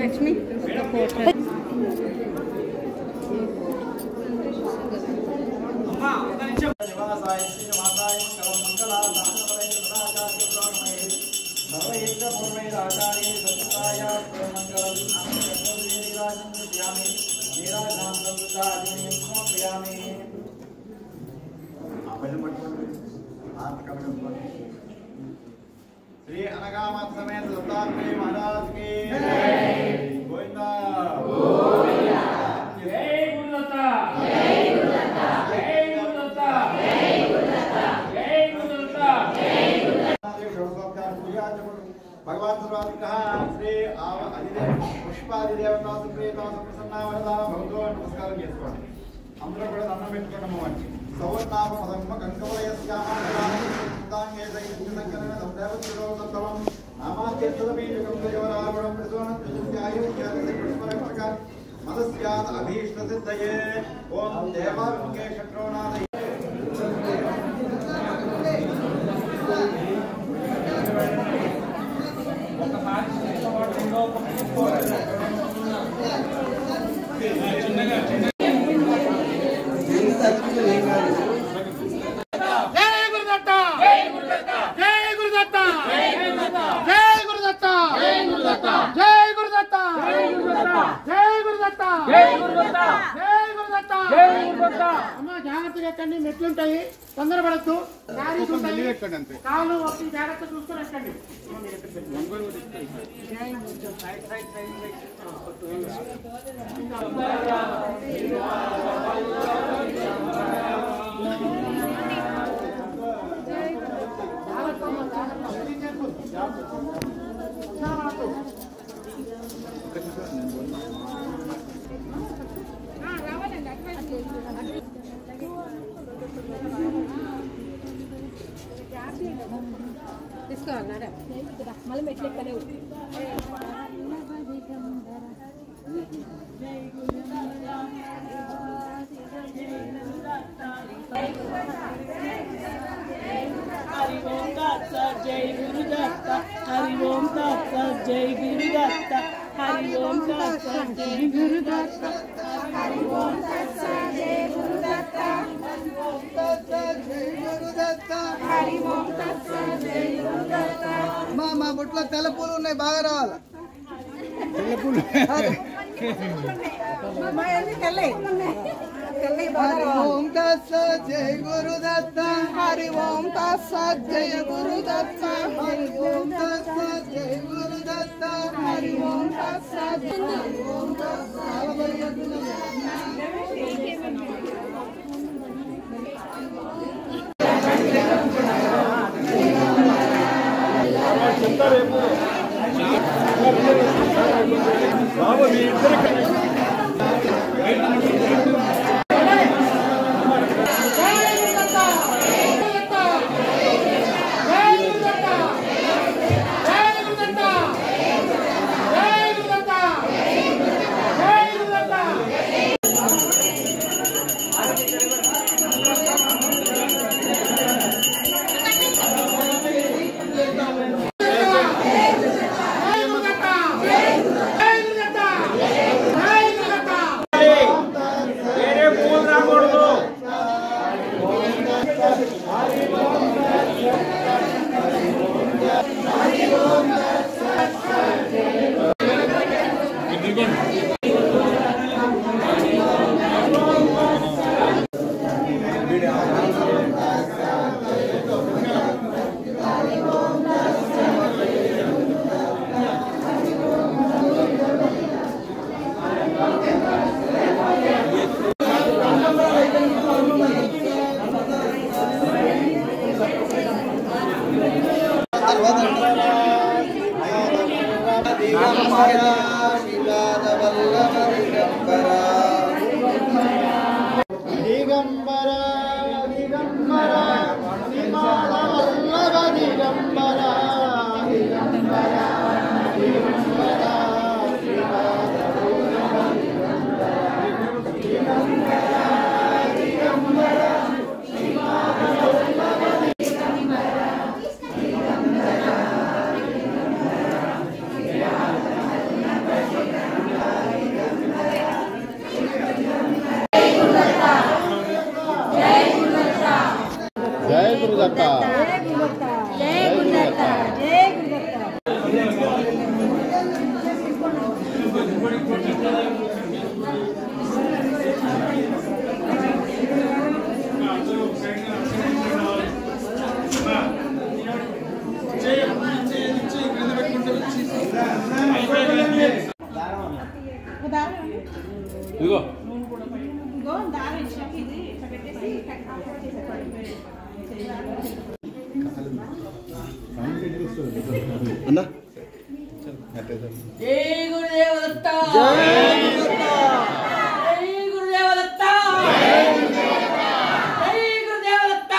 లక్ష్మి श्री अनगामत समेत दत्तात्रेय महाराज की गोविंदा जय गुरुदत्ता जय गुरुदत्ता जय गुरुदत्ता जय गुरुदत्ता जय गुरुदत्ता जय गुरुदत्ता पूजा भगवान सर्वाधिकः श्री आदिदेव पुष्पादिदेवता सुप्रीता प्रसन्ना वरदा भवतो नमस्कार చేసుకోండి అందరూ కూడా దండం పెట్టుకోండి सौर्नाम पदम कंकवलयस्यामांगे संकलन संदेवतिरोतम नामात्यर्थदबीजकं देवरावणं प्रसोनं प्रजुत्यायुज्यातिपुष्परक्षक मदस्यात् अभीष्टसिद्धये ओम देवाविमुखे शत्रुनादये జాగ్రత్తగా ఎక్కండి, మెట్లుంటాయి, తొందరపడద్దు, కాలు ఒకటి జాగ్రత్త చూసుకొని ఎక్కండి. తీసుకోవాలన్నారా మళ్ళీ మెట్లు ఎక్కలేవు. हरि ओम दत्त जय गुरुदत्त हरि ओम दत्त जय गुरुदत्त हरि ओम दत्त जय गुरुदत्त हरि ओम दत्त जय गुरुदत्त हरि ओम दत्त जय गुरुदत्त మా బొట్లో తెల్ల పూలు ఉన్నాయి, బాగా రావాలి. తెల్ల పూలు हरि ओम दत्त जय गुरुदत्त हरि ओम दत्त जय गुरुदत्त हरि ओम दत्त जय गुरुदत्त हरि ओम दत्त हरि ओम दत्त बाबा मी ఇదిగో అన్న జై గురుదేవదత్త జై గురుదేవదత్త జై గురుదేవదత్త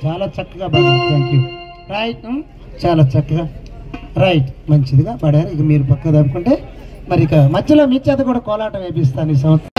చాలా చక్కగా పాడారు. Thank you. రైట్, చాలా చక్కగా రైట్ మంచిదిగా పాడారు. ఇక మీరు పక్క తప్పుకుంటే మరి ఇక మధ్యలో మీ చేత కూడా కోలాటం వేపిస్తాను ఈ సంవత్సరం.